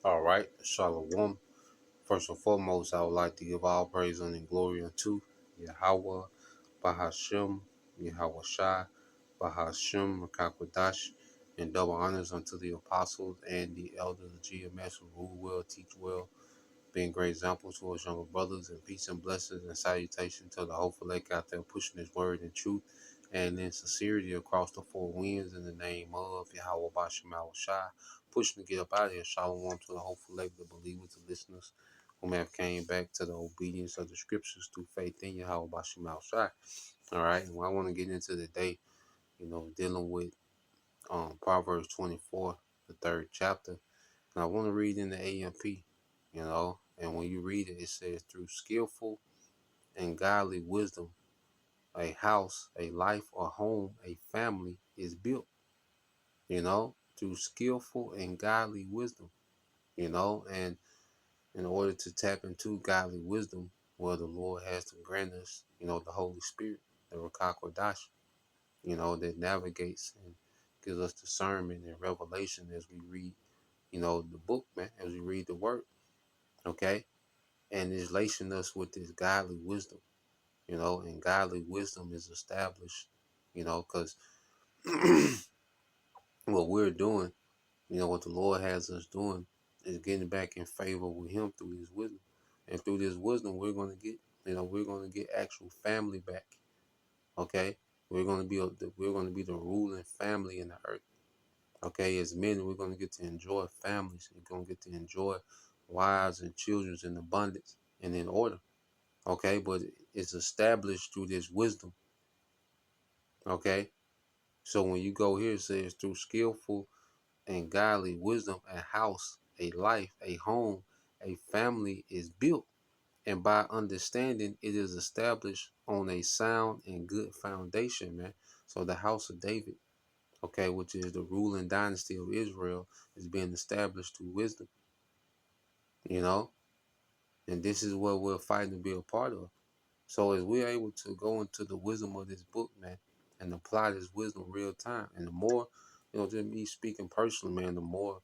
All right, Shalom. First and foremost, I would like to give all praise and glory unto Yahweh, Bahashem, Yahweh Shai, Bahashem, Rakakwadash, and double honors unto the apostles and the elders of GMS who rule well, teach well, being great examples to us younger brothers, and peace and blessings and salutation to the hopeful lake out there pushing his word in truth and in sincerity across the four winds in the name of Yahweh Bashem Shai. Pushing to get up out of here. Shalom to the hopeful lake, the believers, the listeners who may have came back to the obedience of the scriptures through faith in Yahweh Bashem Shai. All right, and what I want to get into today, dealing with Proverbs 24, the third chapter. And I want to read in the AMP, and when you read it, it says, through skillful and godly wisdom, a house, a life, or home, a family is built, through skillful and godly wisdom, and in order to tap into godly wisdom, well, the Lord has to grant us, the Holy Spirit, the Rakakwadash, that navigates and gives us discernment and revelation as we read, the book, man, as we read the word, okay? And is lacing us with this godly wisdom, and godly wisdom is established, because what we're doing, what the Lord has us doing is getting back in favor with Him through His wisdom. And through this wisdom, we're going to get actual family back. Okay, we're going to be the ruling family in the earth. Okay, as men, we're going to get to enjoy families. We're going to get to enjoy wives and children in abundance and in order. Okay, but it's established through this wisdom. Okay, so when you go here, it says through skillful and godly wisdom, a house, a life, a home, a family is built. And by understanding, it is established on a sound and good foundation, man. So the house of David, okay, which is the ruling dynasty of Israel, is being established through wisdom, you know? And this is what we're fighting to be a part of. So as we're able to go into the wisdom of this book, man, and apply this wisdom real time, and the more, just me speaking personally, man, the more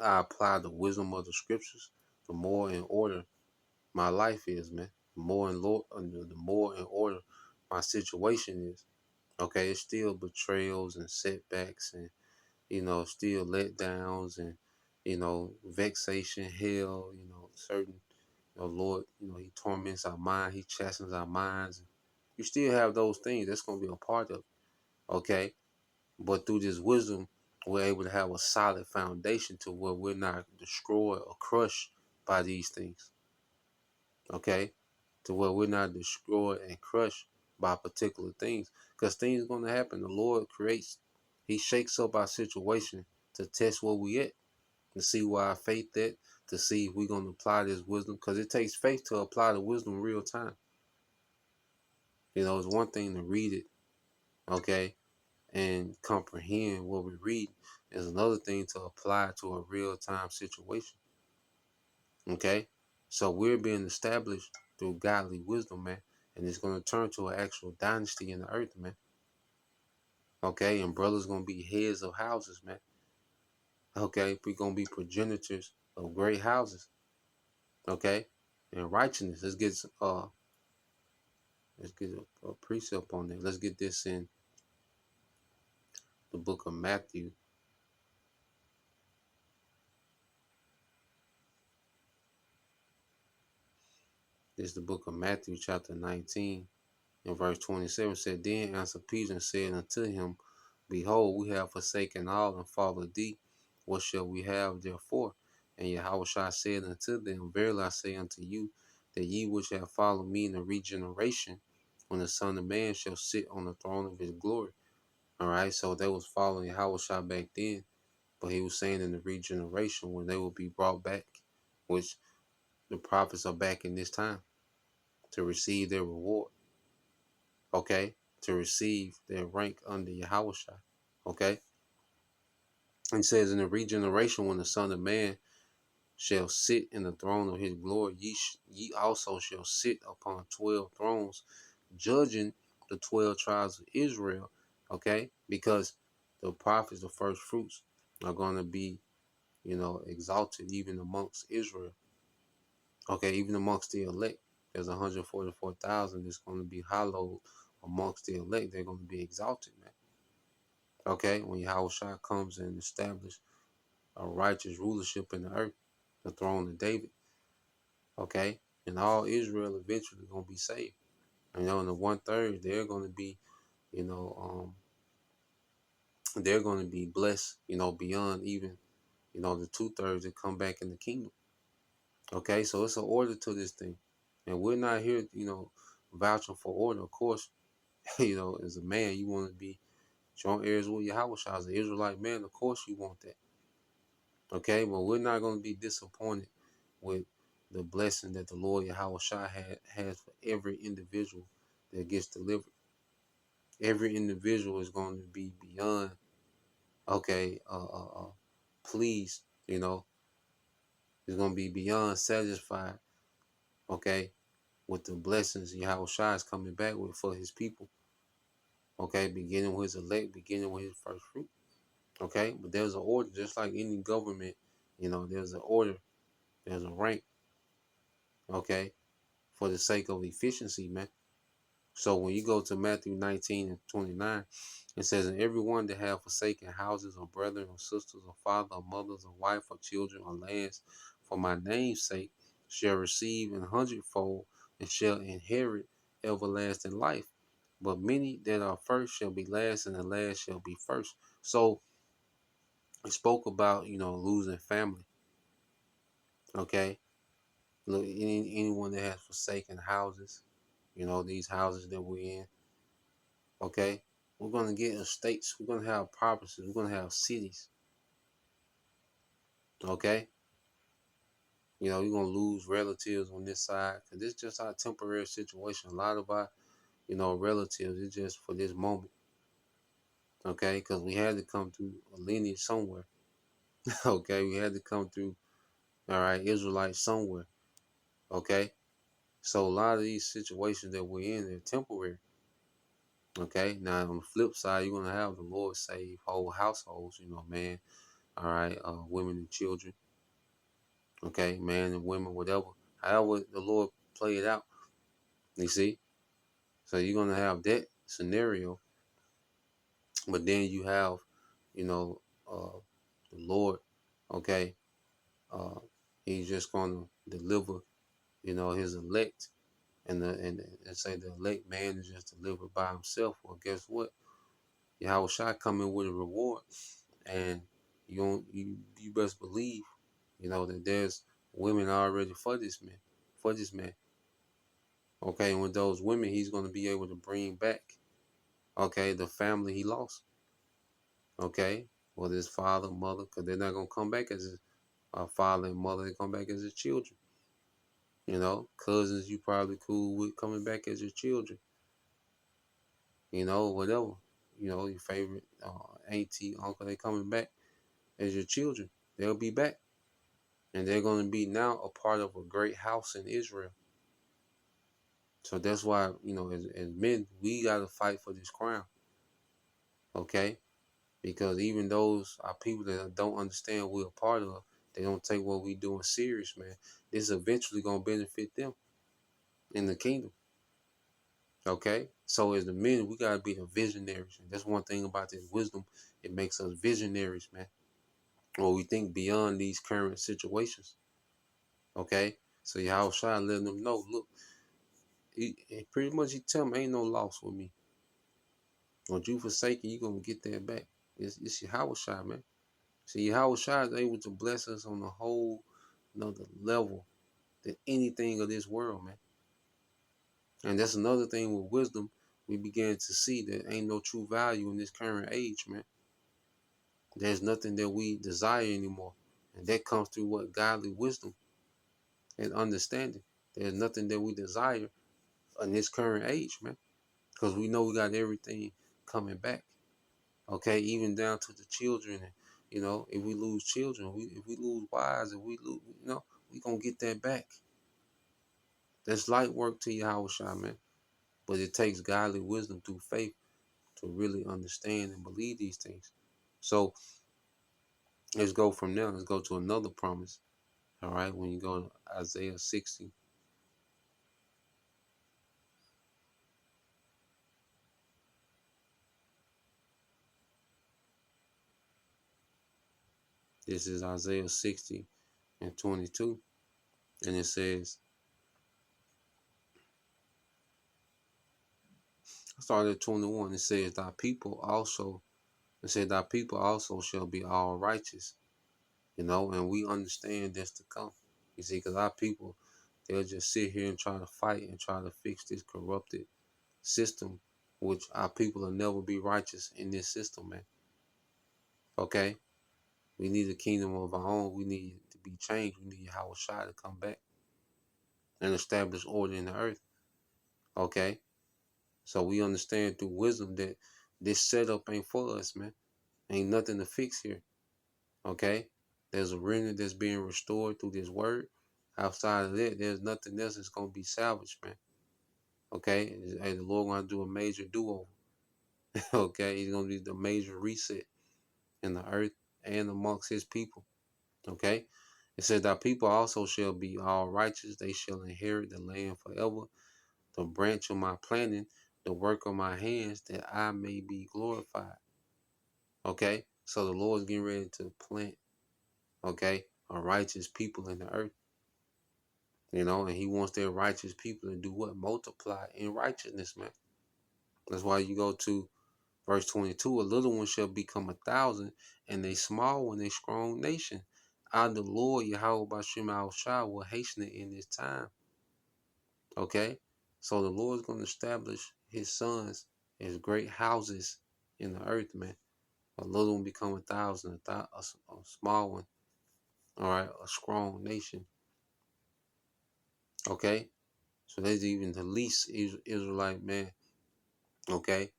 I apply the wisdom of the scriptures, the more in order my life is, man. The more in order my situation is. Okay, it's still betrayals and setbacks and, still letdowns and, vexation, hell, certain, Lord, He torments our mind, He chastens our minds. You still have those things. That's going to be a part of it. Okay. But through this wisdom, we're able to have a solid foundation to where we're not destroyed or crushed by these things. Okay? To where we're not destroyed and crushed by particular things. Because things are going to happen. The Lord creates, He shakes up our situation to test where we at, to see where our faith at, to see if we're going to apply this wisdom. Because it takes faith to apply the wisdom in real time. It's one thing to read it, okay, and comprehend what we read. Is another thing to apply to a real-time situation. Okay? So we're being established through godly wisdom, man. And it's going to turn to an actual dynasty in the earth, man. Okay? And brothers going to be heads of houses, man. Okay? We're going to be progenitors of great houses. Okay? And righteousness. Let's get a precept on that. Let's get this in the book of Matthew. This is the book of Matthew, chapter 19, and verse 27 said, Then answered Peter and said unto him, Behold, we have forsaken all and followed thee. What shall we have therefore? And Yahushua said unto them, Verily I say unto you, that ye which have followed me in the regeneration, when the Son of Man shall sit on the throne of his glory. All right, so they was following Yahushua back then, but he was saying in the regeneration when they will be brought back, which the prophets are back in this time to receive their reward. Okay, to receive their rank under Yahushua. Okay, and it says in the regeneration, when the Son of Man shall sit in the throne of his glory, ye also shall sit upon 12 thrones, judging the 12 tribes of Israel. Okay, because the prophets, the first fruits, are going to be exalted even amongst Israel. Okay, even amongst the elect, there's 144,000 that's going to be hallowed amongst the elect. They're going to be exalted, man. Okay, when Yahushua comes and establishes a righteous rulership in the earth, the throne of David. Okay, and all Israel eventually going to be saved. And in the 1/3, they're going to be, you know, they're going to be blessed, beyond even, the 2/3 that come back in the kingdom. Okay, so it's an order to this thing. And we're not here, vouching for order. Of course, as a man, you want to be joint heirs with Yahweh as an Israelite man. Of course, you want that. Okay, but we're not going to be disappointed with the blessing that the Lord Yahweh has for every individual that gets delivered. Every individual is going to be beyond, okay, pleased, is going to be beyond satisfied, okay, with the blessings Yahweh Shai is coming back with for his people. Okay, beginning with his elect, beginning with his first fruit. Okay, but there's an order, just like any government, there's an order, there's a rank, okay, for the sake of efficiency, man. So when you go to Matthew 19 and 29, it says, and everyone that have forsaken houses or brethren or sisters or father or mothers or wife or children or lands for my name's sake shall receive an hundredfold and shall inherit everlasting life. But many that are first shall be last, and the last shall be first. So it spoke about, losing family. Okay. Look, anyone that has forsaken houses, these houses that we're in, okay, we're going to get estates. We're going to have properties. We're going to have cities. Okay. You're going to lose relatives on this side because this is just our temporary situation. A lot of our, relatives, it's just for this moment. Okay. Because we had to come through a lineage somewhere. Okay. We had to come through, all right, Israelites somewhere. Okay. So a lot of these situations that we're in, they're temporary. Okay. Now on the flip side, you're going to have the Lord save whole households, man. All right. Women and children. Okay, man and women, whatever. However the Lord play it out. You see? So you're gonna have that scenario, but then you have, the Lord, okay, uh, he's just gonna deliver, his elect and say the elect man is just delivered by himself. Well, guess what? Yahweh Shai come in with a reward, and you best believe, that there's women already for this man. Okay, and with those women, he's going to be able to bring back, okay, the family he lost. Okay, whether his father, mother, because they're not going to come back as his father and mother, they come back as his children. Cousins you probably cool with coming back as your children. Whatever. Your favorite auntie, uncle, they coming back as your children. They'll be back. And they're going to be now a part of a great house in Israel. So that's why, as men, we got to fight for this crown. Okay? Because even those are people that don't understand we're a part of, they don't take what we doing serious, man. This is eventually going to benefit them in the kingdom. Okay? So as the men, we got to be the visionaries. And that's one thing about this wisdom. It makes us visionaries, man. Or we think beyond these current situations. Okay? So Yahweh Shai letting them know, look, he pretty much he tell them ain't no loss with me. Once you forsake it, you're going to get that back. It's Yahweh Shai, man. See, Yahweh Shai is able to bless us on a whole another level than anything of this world, man. And that's another thing with wisdom. We began to see that ain't no true value in this current age, man. There's nothing that we desire anymore. And that comes through what? Godly wisdom and understanding. There's nothing that we desire in this current age, man. Because we know we got everything coming back. Okay, even down to the children. If we lose children, if we lose wives, if we lose, we gonna get that back. That's light work to Yahweh Shai, man. But it takes godly wisdom through faith to really understand and believe these things. So Let's go from there. Let's go to another promise. All right. When you go to Isaiah 60, this is Isaiah 60 and 22. And it says, I started at 21. It says, thy people also shall be all righteous. And we understand this to come. You see, because our people, they'll just sit here and try to fight and try to fix this corrupted system, which our people will never be righteous in this system, man. Okay? We need a kingdom of our own. We need to be changed. We need Yahweh Shai to come back and establish order in the earth. Okay? So we understand through wisdom that this setup ain't for us, man. Ain't nothing to fix here. Okay? There's a remnant that's being restored through this word. Outside of that, there's nothing else that's gonna be salvaged, man. Okay? Hey, the Lord gonna do a major do-over. Okay? He's gonna do the major reset in the earth and amongst his people. Okay? It says that people also shall be all righteous, they shall inherit the land forever, the branch of my planting, the work of my hands, that I may be glorified. Okay? So the Lord's getting ready to plant, okay, a righteous people in the earth. And he wants their righteous people to do what? Multiply in righteousness, man. That's why you go to verse 22, a little one shall become 1,000, and a small one a strong nation. I, the Lord, Yahweh Bashim Al Shah, will hasten it in this time. Okay? So the Lord's going to establish his sons as great houses in the earth, man. A little one become 1,000, a small one, all right, a strong nation. Okay? So there's even the least Israelite man, okay,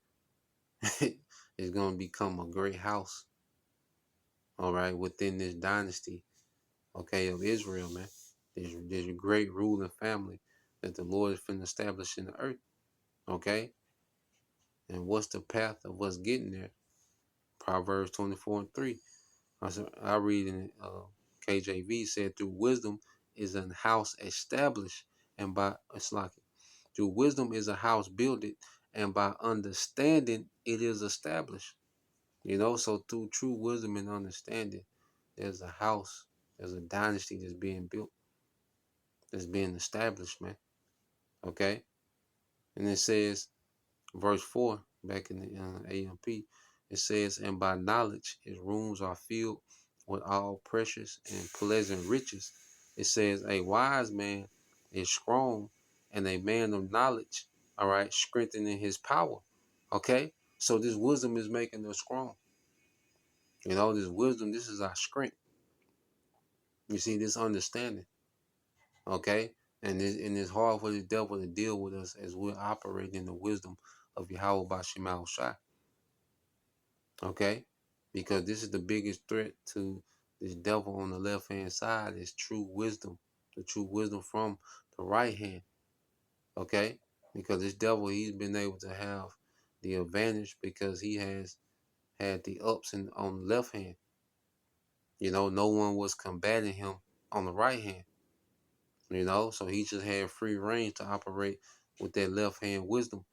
is going to become a great house, all right, within this dynasty, okay, of Israel, man. There's a great ruling family that the Lord is finna establish in the earth, okay? And what's the path of us getting there? Proverbs 24 and 3. I read in KJV said, through wisdom is an house established, and by it's like through wisdom is a house builded, and by understanding it is established. So through true wisdom and understanding, there's a house, there's a dynasty that's being built, that's being established, man. Okay? And it says, verse 4, back in the AMP, it says, and by knowledge his rooms are filled with all precious and pleasant riches. It says, a wise man is strong, and a man of knowledge, all right, strengthening his power. Okay? So this wisdom is making us strong. This wisdom, this is our strength. You see, this understanding. Okay? And it's hard for the devil to deal with us as we're operating in the wisdom of Yahweh Bashimal Shai. Okay? Because this is the biggest threat to this devil on the left hand side is true wisdom. The true wisdom from the right hand. Okay? Because this devil, he's been able to have the advantage because he has had the ups and on the left hand. No one was combating him on the right hand. So he just had free reign to operate with that left hand wisdom.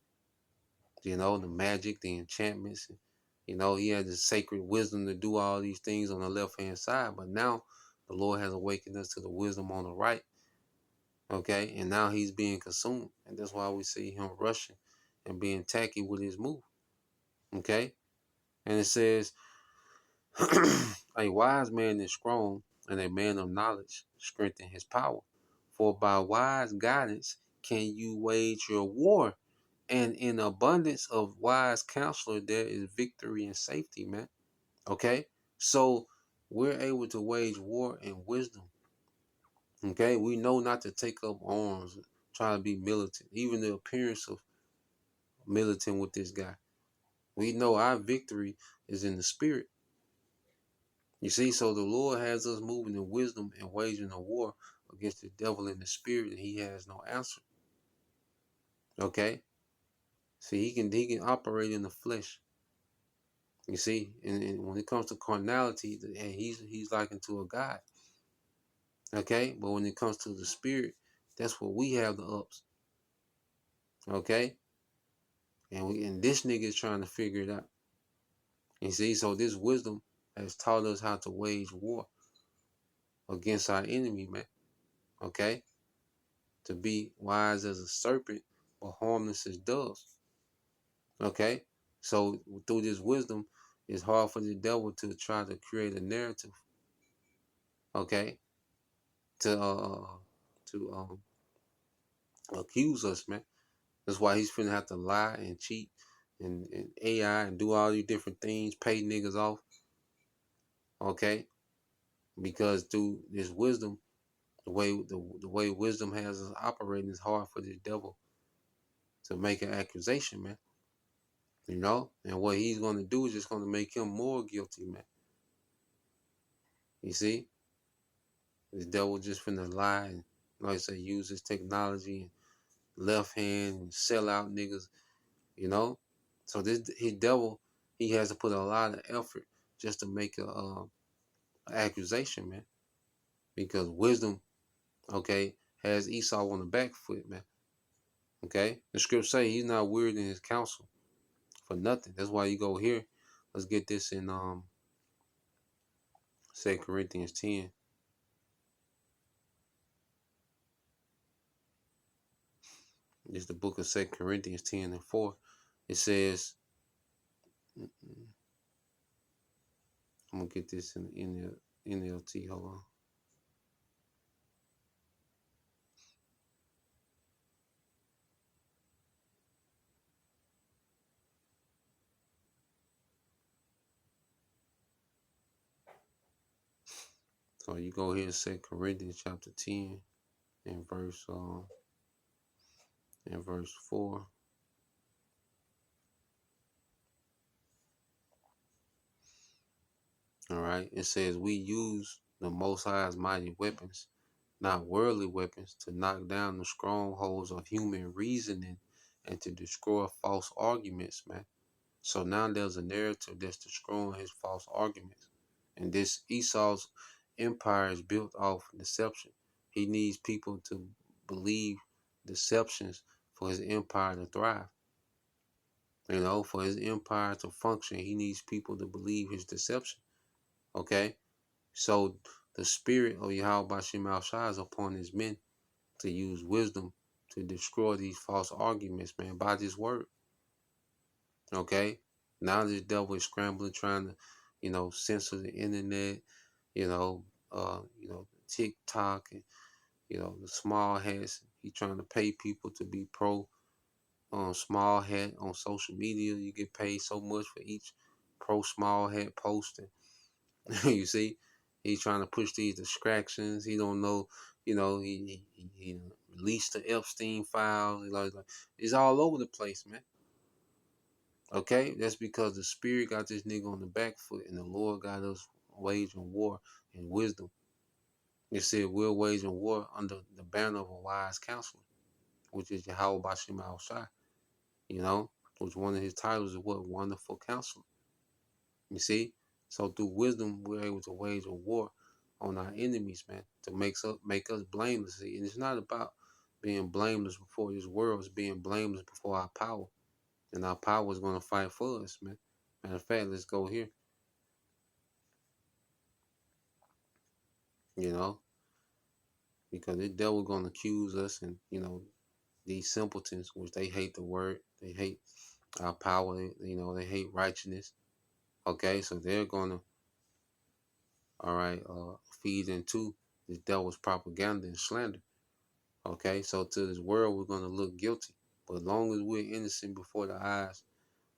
The magic, the enchantments. He had the sacred wisdom to do all these things on the left hand side. But now the Lord has awakened us to the wisdom on the right. Okay. And now he's being consumed. And that's why we see him rushing and being tacky with his move. Okay. And it says, a wise man is strong, and a man of knowledge strengthen his power. For by wise guidance can you wage your war, and in abundance of wise counselor there is victory and safety, man. Okay? So we're able to wage war in wisdom. Okay? We know not to take up arms, try to be militant, even the appearance of militant with this guy. We know our victory is in the spirit. You see, so the Lord has us moving in wisdom and waging a war against the devil in the spirit, and he has no answer. Okay? See, he can operate in the flesh. You see, and when it comes to carnality, and he's likened to a god. Okay, but when it comes to the spirit, that's where we have the ups. Okay, and this nigga is trying to figure it out. You see, so this wisdom has taught us how to wage war against our enemy, man. Okay, to be wise as a serpent, but harmless as doves. Okay, so through this wisdom, it's hard for the devil to try to create a narrative. Okay, to accuse us, man. That's why he's finna have to lie and cheat and AI and do all these different things, pay niggas off. Okay, because through this wisdom, the way wisdom has us operating, is hard for the devil to make an accusation, man. You know, and what he's gonna do is just gonna make him more guilty, man. You see, the devil just finna lie and, like I say, use his technology and left hand and sell out niggas. You know, so this his devil, he has to put a lot of effort just to make a accusation, man. Because wisdom, okay, has Esau on the back foot, man. Okay, the scripture say he's not weird in his counsel for nothing. That's why you go here. Let's get this in 2 Corinthians 10. This is the book of 2 Corinthians 10 and 4. It says, I'm gonna get this in the NLT. Hold on. So you go here to 2 Corinthians chapter 10 and verse 4. All right. It says, we use the Most High's mighty weapons, not worldly weapons, to knock down the strongholds of human reasoning and to destroy false arguments, man. So now there's a narrative that's destroying his false arguments. And this Esau's empire is built off deception. He needs people to believe deceptions for his empire to thrive. You know, for his empire to function, he needs people to believe his deception. Okay? So the spirit of Yahweh Bashim Al Shah is upon his men to use wisdom to destroy these false arguments, man, by this word. Okay? Now this devil is scrambling, trying to, censor the internet, TikTok and, the small hats. He trying to pay people to be pro small hat on social media. You get paid so much for each pro small hat posting. You see, he's trying to push these distractions. He don't know, he released the Epstein files. It's all over the place, man. Okay, that's because the spirit got this nigga on the back foot, and the Lord got us waging war in wisdom. It said we're waging war under the banner of a wise counselor, which is Yahweh Bashim Al Shai. Which one of his titles is what? Wonderful Counselor. You see? So through wisdom, we're able to wage a war on our enemies, man, to make us blameless. See? And it's not about being blameless before this world, it's being blameless before our power. And our power is going to fight for us, man. Matter of fact, let's go here. You know, because the devil going to accuse us, and these simpletons, which they hate the word, they hate our power, they hate righteousness. Okay, so they're going to, all right, feed into this devil's propaganda and slander. Okay, so to this world, we're going to look guilty. But as long as we're innocent before the eyes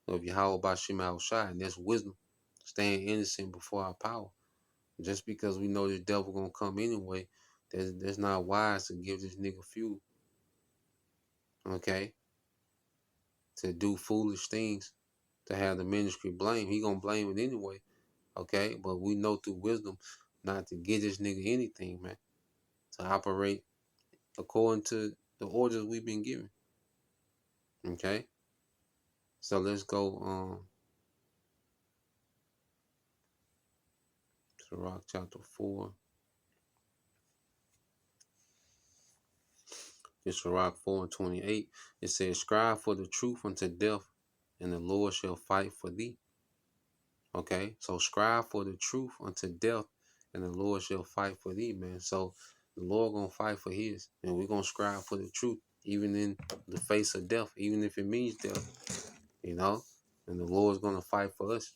of Yahweh Bashim Al Shai, and that's wisdom, staying innocent before our power. Just because we know this devil going to come anyway, that's not wise to give this nigga fuel. Okay, to do foolish things, to have the ministry blame. He going to blame it anyway. Okay, but we know through wisdom not to give this nigga anything, man. To operate according to the orders we've been given. Okay, so let's go. Sirach chapter 4. It's Sirach 4 and 28. It says, strive for the truth unto death, and the Lord shall fight for thee. Okay, so strive for the truth unto death, and the Lord shall fight for thee, man. So the Lord gonna fight for his, and we're gonna strive for the truth, even in the face of death, even if it means death, you know. And the Lord's gonna fight for us,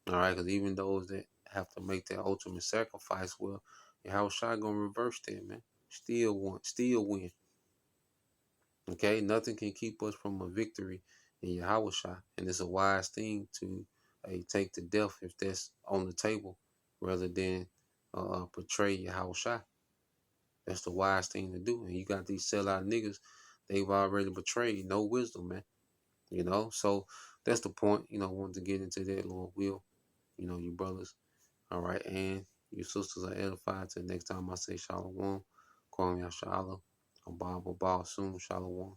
all right. Because even those that have to make that ultimate sacrifice, well, Yahushua gonna reverse that, man. Still win. Okay, nothing can keep us from a victory in Yahushua, and it's a wise thing to take the death if that's on the table, rather than portray Yahushua. That's the wise thing to do. And you got these sellout niggas, they've already betrayed, no wisdom, man. You know, so that's the point. You know, wanted to get into that, Lord will. You know, you brothers, all right, and your sisters are edified. Till next time I say Shalom, call me Shalom. I'm Bob soon, Shalom.